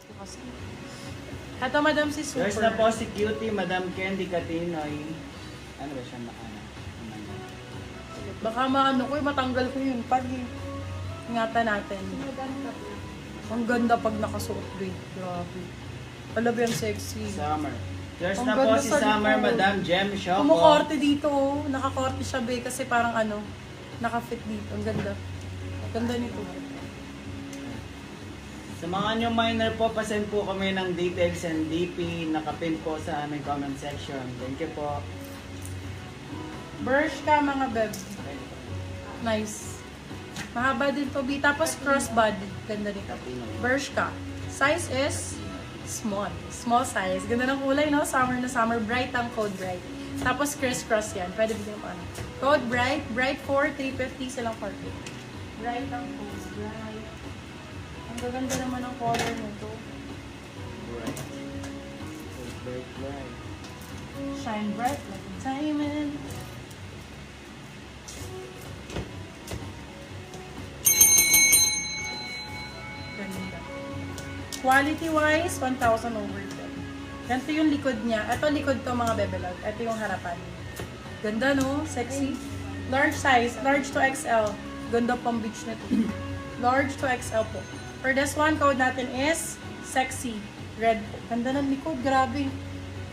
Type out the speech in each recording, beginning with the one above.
ko kasi. Ito, madam, si Super. There's na po si Cutie, Madam Candy Catinoy. Ano ba siya maana? Baka maano ko, matanggal ko yun. Pag ingatan natin. Ang ganda pag nakasuot, babe. Grabe. Alam yan, sexy. Summer. There's Ang na po ganda si sa Summer, likod. Madam Jem Shoko. Kumukorte dito, oh. Nakakorte siya, babe. Kasi parang ano, nakafit dito. Ang ganda. Ganda nito. Sa mga new minor po, pasend po kami ng details and DP. Nakapin po sa aming comment section. Thank you po. Bershka, mga beb. Nice. Mahaba din to, B. Tapos crossbody. Ganda nito. Bershka. Size is small. Small size. Ganda ng kulay, no? Summer na summer. Bright ang code bright. Tapos crisscross yan. Pwede bigyan mo ano. Code bright. Bright 4, 350 silang 40. Bright ang code. Bright. Ang gaganda naman ang color nito. Bright. Bright, bright. Shine bright like a diamond. Ganda. Quality-wise, 1,000 over 10. Ganito yung likod niya. Ito likod to mga bebelog. Ito yung harapan. Ganda, no? Sexy. Large size. Large to XL. Ganda pang beach na to. Large to XL po. For this one, code natin is sexy. Red po. Ganda ng likod. Grabe.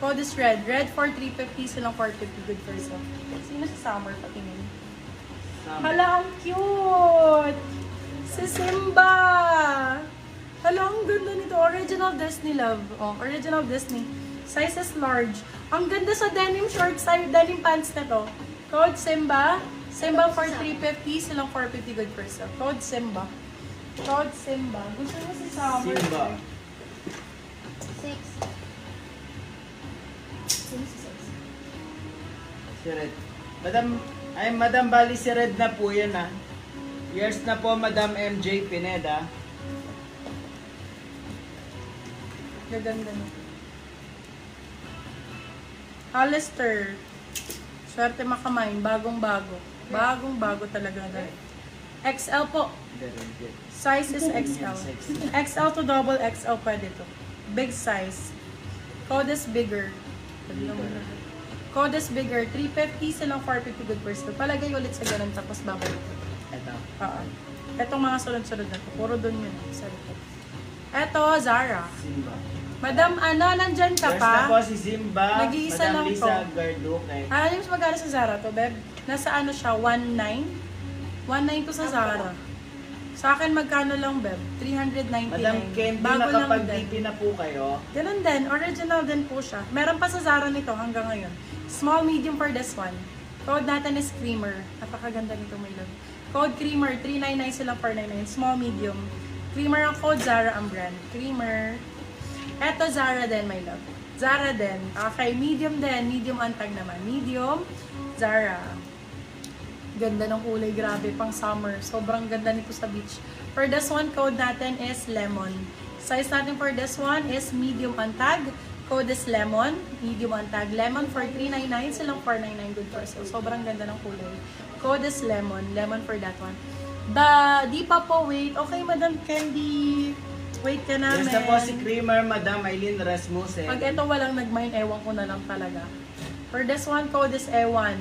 Code is red. Red for 350. Silang 450. Good for yourself. Sino si Summer patingin? Summer. Hala, ang cute! Si Simba! Hala, ang ganda nito. Original Disney, love. Oh, original Disney. Size is large. Ang ganda sa denim shorts, denim pants na to. Code Simba. Simba for 350. Silang 450. Good for yourself. Code Simba. Code Simba. Gusto mo si Summer? Simba. 6. Sino si 6? Si Red. Madam Bali, si Red na po yan, ha. Years na po, Madam MJ Pineda. Gaganda nito. Hollister. Swerte makamain. Bagong-bago. Bagong-bago talaga. XL po. Very good. Size is XL. XL to double XL pwede to. Big size. Code is bigger. Code is bigger. 350 silang 450 good person. Palagay ulit sa ganun tapos babalik. Ito. Oo. Etong mga sunod-sunod na to. Puro dun yun. Sa likod. Eto, Zara. Simba. Madam, ano, nandyan ka Years na po pa? si Simba. Nag-iisa Madam lang Lisa to. Garduque. Alam mo magkano sa Zara to, Beb? Nasa ano siya? 1.9? 1.9 to sa Zara. Sa akin, magkano lang, Beb? 399. Madam Candy, Bago lang din. nakapag-DP na po kayo. Ganun din. Original din po siya. Meron pa sa Zara nito hanggang ngayon. Small, medium for this one. Code natin is Creamer. Napakaganda nito, my love. Code Creamer. 399 silang 499. Small, medium. Creamer ang code. Zara ang brand. Creamer. Eto, Zara din, my love. Zara din. Okay, medium din. Medium ang tag naman. Medium, Zara. Ganda ng kulay, grabe, pang summer. Sobrang ganda nito sa beach. For this one, code natin is lemon. Size natin for this one is medium ang tag. Code is lemon. Medium ang tag. Lemon for 399, silang 499 good for sale. Sobrang ganda ng kulay. Code is lemon. Lemon for that one. Di pa po, wait. Okay, Madam Candy. Wait ka namin. Years na po si Creamer, Madam Eileen Rasmussen. Pag ito walang nag-mind, ewan ko na lang talaga. For this one, code is Ewan.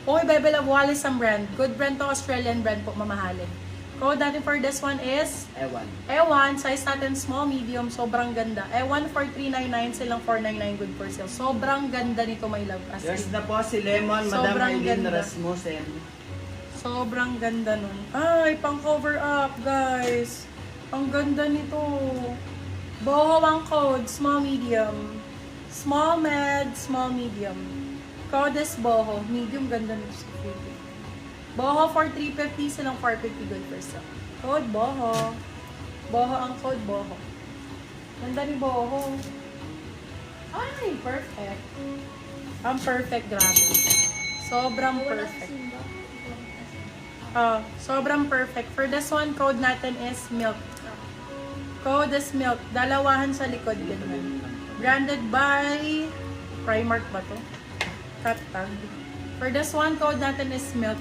Kung i-bebel of Wallace ang brand. Good brand to, Australian brand po, mamahalin. Code natin for this one is Ewan. Ewan. Size natin small, medium. Sobrang ganda. Ewan for 399, silang 499 good for sale. Sobrang ganda nito, my love. As Years in. na po si Lemon, Madam Sobrang Eileen ganda. Rasmussen. Sobrang ganda nun. Ay, pang cover up, guys. Ang ganda nito. Boho ang code. Small, medium. Small, med, small, medium. Code is Boho. Medium, ganda nito sa video. Boho for 350, silang 450 good for sale. Code Boho. Boho ang code Boho. Ganda ni Boho. Ay, perfect. Ang perfect, grabe. Sobrang Wala si perfect. Simba. Sobrang perfect. For this one, code natin is milk. Code is milk. Dalawahan sa likod din. Branded by Primark ba to? Cut tag. For this one, code natin is milk.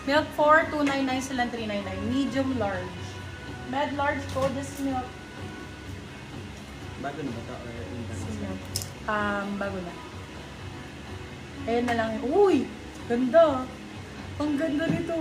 Milk 4, 299 silang 399. Medium large. Med large, code is milk. Bago na ba ito? Or international? Bago na. Ayan na lang. Uy! Ganda! Ang ganda nito.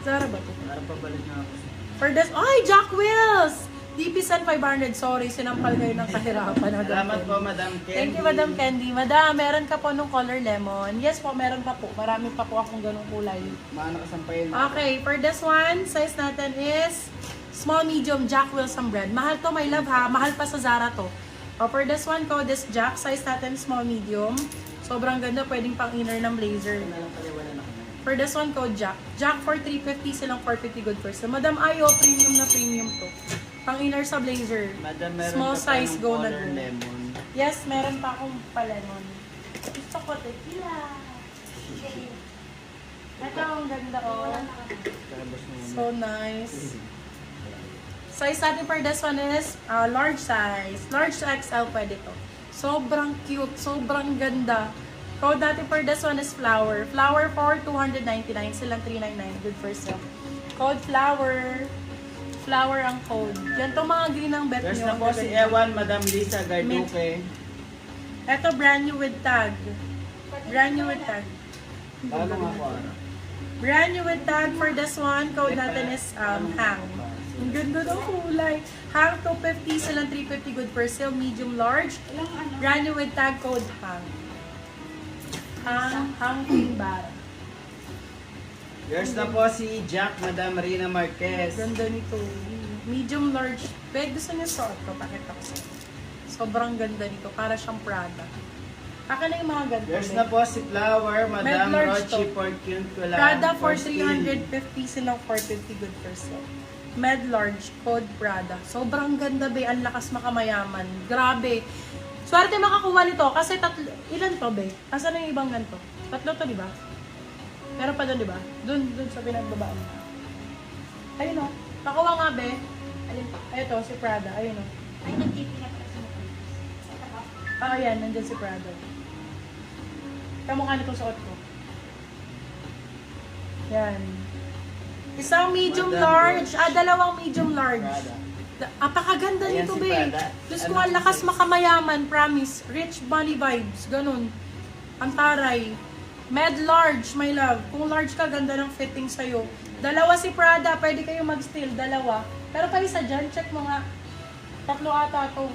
Zara ba ito? Para pabalik na ako. For this, ay! Jack Wills! DP-Sen 500. Sorry, sinampal kayo ng kahirapan. Salamat po, Madam Candy. Thank you, Madam Candy. Madam, meron ka po nung color lemon. Yes po, meron pa po. Marami pa po akong ganung kulay. Maano kasampayin. Okay, for this one, size natin is small, medium, Jack Wilson brand. Mahal to, my love ha. Mahal pa sa Zara to. For this one, code is Jack. Size natin small, medium. Sobrang ganda. Pwedeng pang inner ng blazer. Na lang pala, wala na kami. For this one, code Jack. Jack for 350, silang 450 good for. So, Madam Ayo, premium na premium to. Pang inner sa blazer. Madam, meron Small ka pa size, ng go na color go. lemon. Yes, meron pa akong palanon. Gusto ko tequila. Ito, ang ganda oh. Karabas mo muna. So nice. Size natin for this one is large size. Large to XL pwede to. Sobrang cute. Sobrang ganda. Code natin for this one is flower. Flower for 299. Silang 399. Good for sale. Code flower. Flower ang code. Yan tong mga green ang bet There's nyo. na po si Ewan, Madam Lisa Garduque. Ito brand new with tag. Brand new with tag. Bago nga po. Brand new with tag for this one. Code natin is hang. Ang ganda ng kulay. Hang 250, silang 350 good for sale. Medium, large. Brand new with tag, code hang. Hang Queen Bar. There's na po si Jack, Madam Rina Marquez. Ganda nito. Medium, large. Pwede gusto niyo suot ko. Pakita ko sa'yo. Sobrang ganda nito. Para siyang Prada. Akin na yung mga ganda. There's na po si Flower, Madam large Rochi to. Fortune. Prada for 350, silang 450 good for sale. Med large, code Prada. Sobrang ganda be, ang lakas makamayaman. Grabe. Swerte makakuha nito kasi tatlo, ilan to be? Asan na yung ibang ganito? Tatlo to, di ba? Meron pa doon, di ba? Doon sa pinagbabaan. Ayun o. Nakuha nga be. Alin pa? Ito, si Prada. Ayun o. Ay, nag-taping na pala sa mukha. Ito ba? Ayan, nandyan si Prada. Kamukha nitong suot ko. Yan. Isang medium Madam large. Roche. Dalawang medium large. Prada. Apakaganda Ayan nito, si be. Prada. Diyos Ano ko, ang si lakas Prada? makamayaman, promise. Rich money vibes, ganun. Ang taray. Med large, my love. Kung large ka, ganda ng fitting sa'yo. Dalawa si Prada, pwede kayo mag-steal, dalawa. Pero pa isa dyan, check mo nga. Tatlo ata to.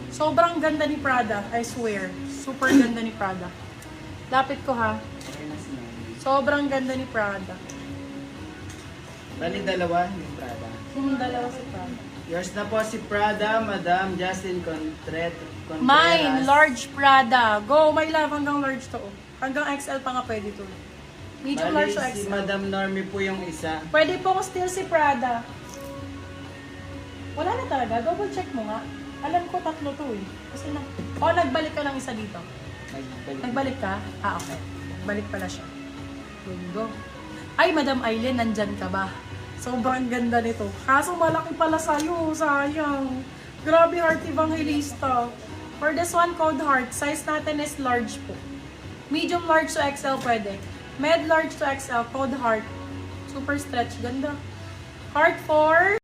Sobrang ganda ni Prada, I swear. Super ganda ni Prada. Lapit ko ha. Okay na si Mami. Sobrang ganda ni Prada. Bali dalawa, yung Prada. Yung dalawa si Prada. Yours na po si Prada, Madam Justin Contreras. Mine, large Prada. Go, my love, hanggang large to. Oh. Hanggang XL pa nga pwede to. Medium, Bali large to si XL. Madam Normie po yung isa. Pwede pong still si Prada. Wala na talaga. Double check mo nga. Alam ko tatlo to eh. Kasi nagbalik ka ng isa dito. Nagbalik ka? Okay. Nagbalik pala siya. Go. Ay, Madam Aileen, nandyan ka ba? Sobrang ganda nito. Kaso malaki pala sa'yo. Sayang. Grabe, Heart Evangelista. For this one, code Heart. Size natin is large po. Medium, large to XL pwede. Med, large to XL. Code Heart. Super stretch. Ganda. Heart for